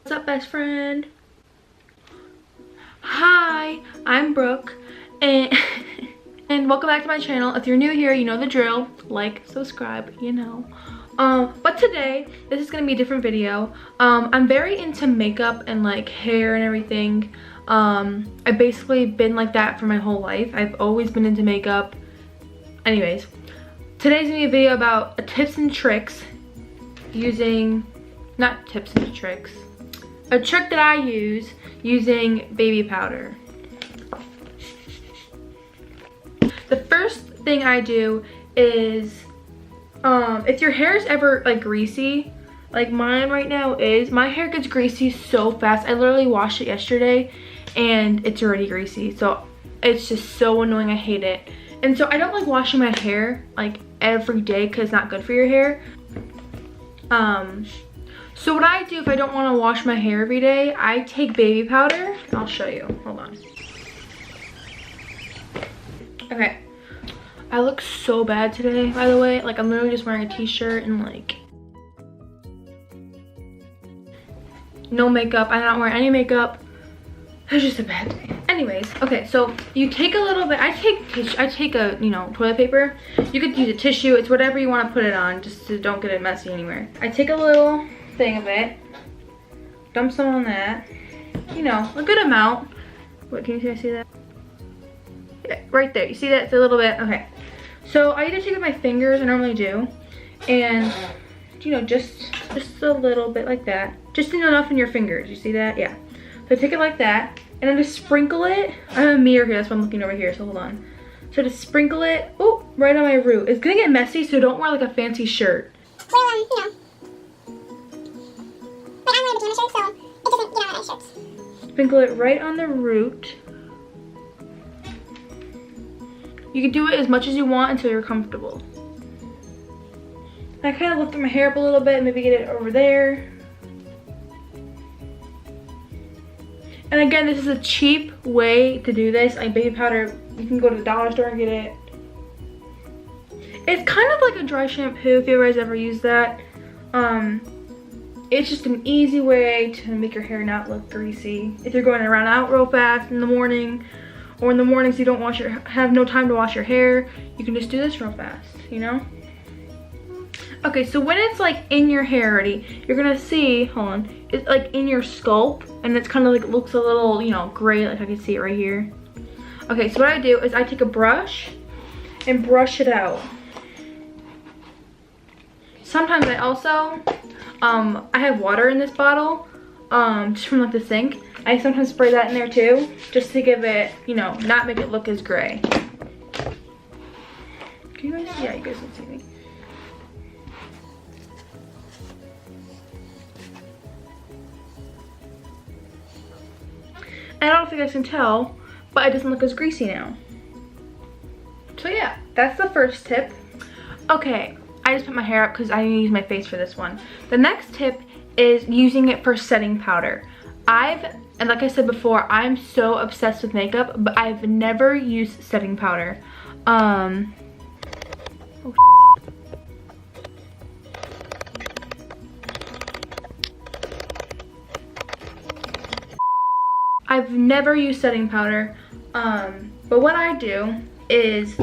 What's up, best friend? Hi, I'm Brooke, and and welcome back to my channel. If you're new here, you know the drill. Like, subscribe, you know. But today, this is gonna be a different video. I'm very into makeup and like hair and everything. I've basically been like that for my whole life. I've always been into makeup. Anyways, today's gonna be a video about tips and tricks using, not tips and tricks, a trick that I use using baby powder. The first thing I do is, if your hair is ever like greasy, like mine right now is, my hair gets greasy so fast. I literally washed it yesterday and it's already greasy. So it's just so annoying, I hate it. And so I don't like washing my hair like every day because it's not good for your hair. So what I do if I don't want to wash my hair every day, I take baby powder. I'll show you, hold on. Okay, I look so bad today, by the way. Like, I'm literally just wearing a t-shirt and like no makeup. I'm not wearing any makeup. It's just a bad day. Anyways, okay, so you take a little bit, I take a, you know, toilet paper. You could use a tissue, it's whatever you want to put it on, just so don't get it messy anywhere. I take a little thing of it, dump some on that, you know, a good amount. What, can you see that? Yeah, right there, you see that? It's a little bit, okay. So I either take it with my fingers, I normally do, and, you know, just a little bit like that. Just enough in your fingers, you see that? Yeah. So take it like that, and then just sprinkle it. I have a mirror here, that's why I'm looking over here, so hold on. So just sprinkle it, oh, right on my root. It's gonna get messy, so don't wear like a fancy shirt. Well, you know. But I'm wearing a pajama shirt, so it doesn't get on my shirts. Sprinkle it right on the root. You can do it as much as you want until you're comfortable. I kind of lifted my hair up a little bit, maybe get it over there. And again, this is a cheap way to do this. Like baby powder, you can go to the dollar store and get it. It's kind of like a dry shampoo if you guys ever use that. It's just an easy way to make your hair not look greasy. If you're going to run out real fast in the morning, or in the mornings you don't have no time to wash your hair, you can just do this real fast, you know? Okay, so when it's like in your hair already, you're gonna see, hold on, it's like in your scalp, and it's kind of like looks a little, you know, gray, like I can see it right here. Okay, so what I do is I take a brush and brush it out. Sometimes I also, I have water in this bottle, just from like the sink. I sometimes spray that in there too, just to give it, you know, not make it look as gray. Can you guys see? Yeah, you guys can see me. And I don't know if you guys can tell, but it doesn't look as greasy now. So yeah, that's the first tip. Okay, I just put my hair up because I use my face for this one. The next tip is using it for setting powder. And like I said before, I'm so obsessed with makeup, but I've never used setting powder. I've never used setting powder, but what I do is,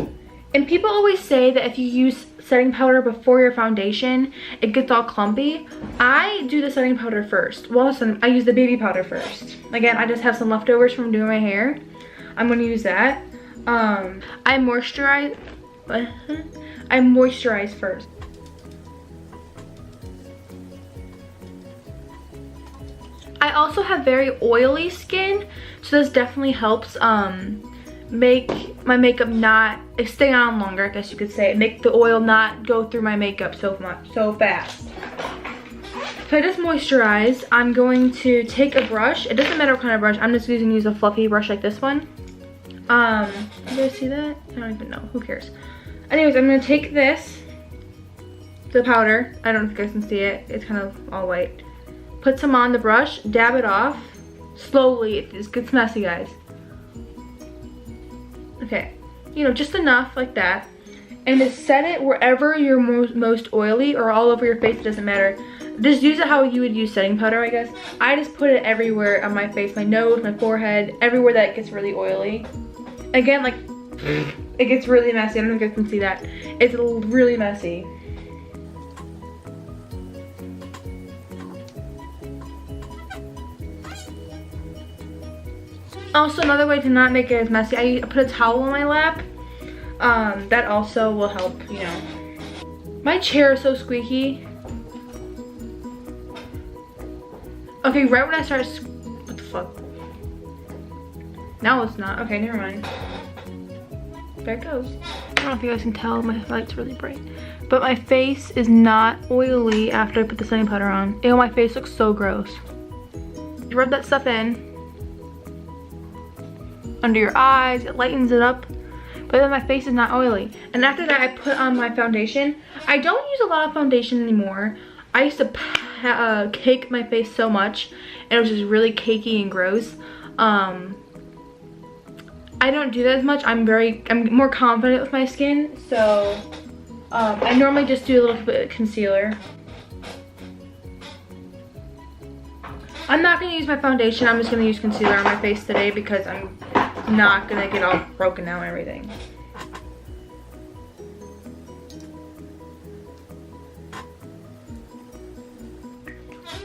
and people always say that if you use setting powder before your foundation, it gets all clumpy. I do the setting powder first. Well, I use the baby powder first. Again, I just have some leftovers from doing my hair. I'm gonna use that. I moisturize first. I also have very oily skin, so this definitely helps make my makeup not stay on longer, I guess you could say. Make the oil not go through my makeup so fast. So I just moisturize. I'm going to take a brush. It doesn't matter what kind of brush. I'm just going to use a fluffy brush like this one. You guys see that? I don't even know. Who cares? Anyways, I'm going to take this, the powder. I don't know if you guys can see it. It's kind of all white. Put some on the brush, dab it off slowly. It gets messy, guys. Okay, you know, just enough like that. And just set it wherever you're most oily, or all over your face, it doesn't matter. just use it how you would use setting powder, I guess. I just put it everywhere on my face, my nose, my forehead, everywhere that gets really oily. Again, like, it gets really messy. I don't know if you guys can see that. It's really messy. Also, another way to not make it as messy, I put a towel on my lap. That also will help, you know. My chair is so squeaky. Okay, right when I start, what the fuck? Now it's not. Okay, never mind. There it goes. I don't know if you guys can tell, my light's really bright. But my face is not oily after I put the setting powder on. Ew, my face looks so gross. You rub that stuff in under your eyes, it lightens it up. But then my face is not oily. And after that, I put on my foundation. I don't use a lot of foundation anymore. I used to cake my face so much, and it was just really cakey and gross. I don't do that as much. I'm more confident with my skin, so I normally just do a little bit of concealer. I'm not gonna use my foundation. I'm just gonna use concealer on my face today because I'm not gonna get all broken out and everything.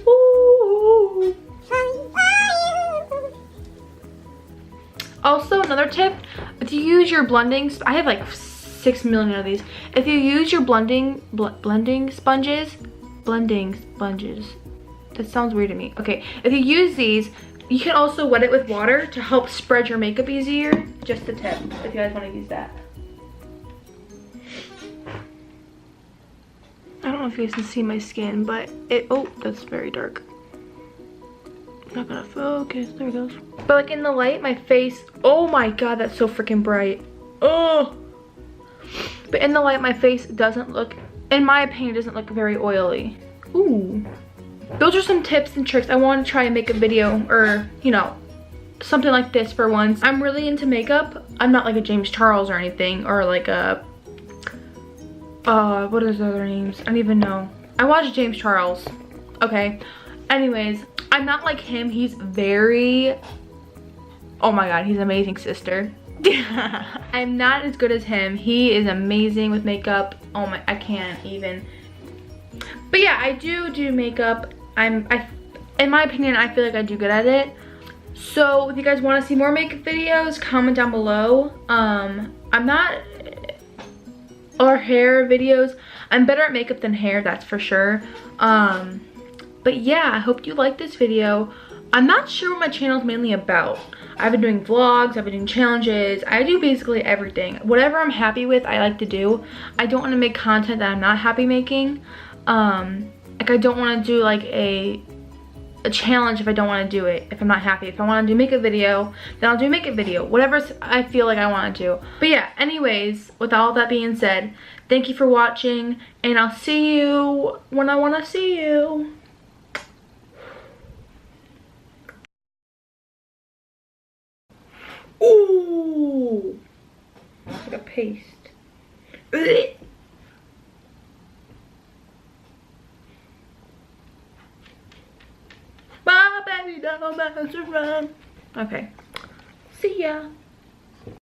Ooh. Also, another tip, if you use your blending, I have like 6 million of these. If you use your blending sponges, that sounds weird to me. Okay, if you use these, you can also wet it with water to help spread your makeup easier. Just a tip, if you guys want to use that. I don't know if you guys can see my skin, but oh, that's very dark. Not gonna focus, there it goes. But like in the light, my face, oh my god, that's so freaking bright. Oh! But in the light, my face doesn't look, in my opinion, doesn't look very oily. Ooh. Those are some tips and tricks. I want to try and make a video or, you know, something like this for once. I'm really into makeup. I'm not like a James Charles or anything, or like a, what is the other names? I don't even know. I watched James Charles, okay? Anyways, I'm not like him. He's very, oh my god, he's an amazing sister. I'm not as good as him. He is amazing with makeup. Oh my, I can't even. But yeah, I do makeup. In my opinion, I feel like I do good at it. So if you guys want to see more makeup videos, comment down below. I'm not, or hair videos. I'm better at makeup than hair, that's for sure. But yeah, I hope you liked this video. I'm not sure what my channel is mainly about. I've been doing vlogs, I've been doing challenges. I do basically everything. Whatever I'm happy with, I like to do. I don't want to make content that I'm not happy making. Like I don't want to do like a challenge if I don't want to do it, if I'm not happy. If I want to do make a video, then I'll do make a video. Whatever I feel like I want to do. But yeah, anyways, with all that being said, thank you for watching, and I'll see you when I want to see you. Ooh, it's like a paste. Ugh. Bye, baby, don't mess around. Okay, see ya.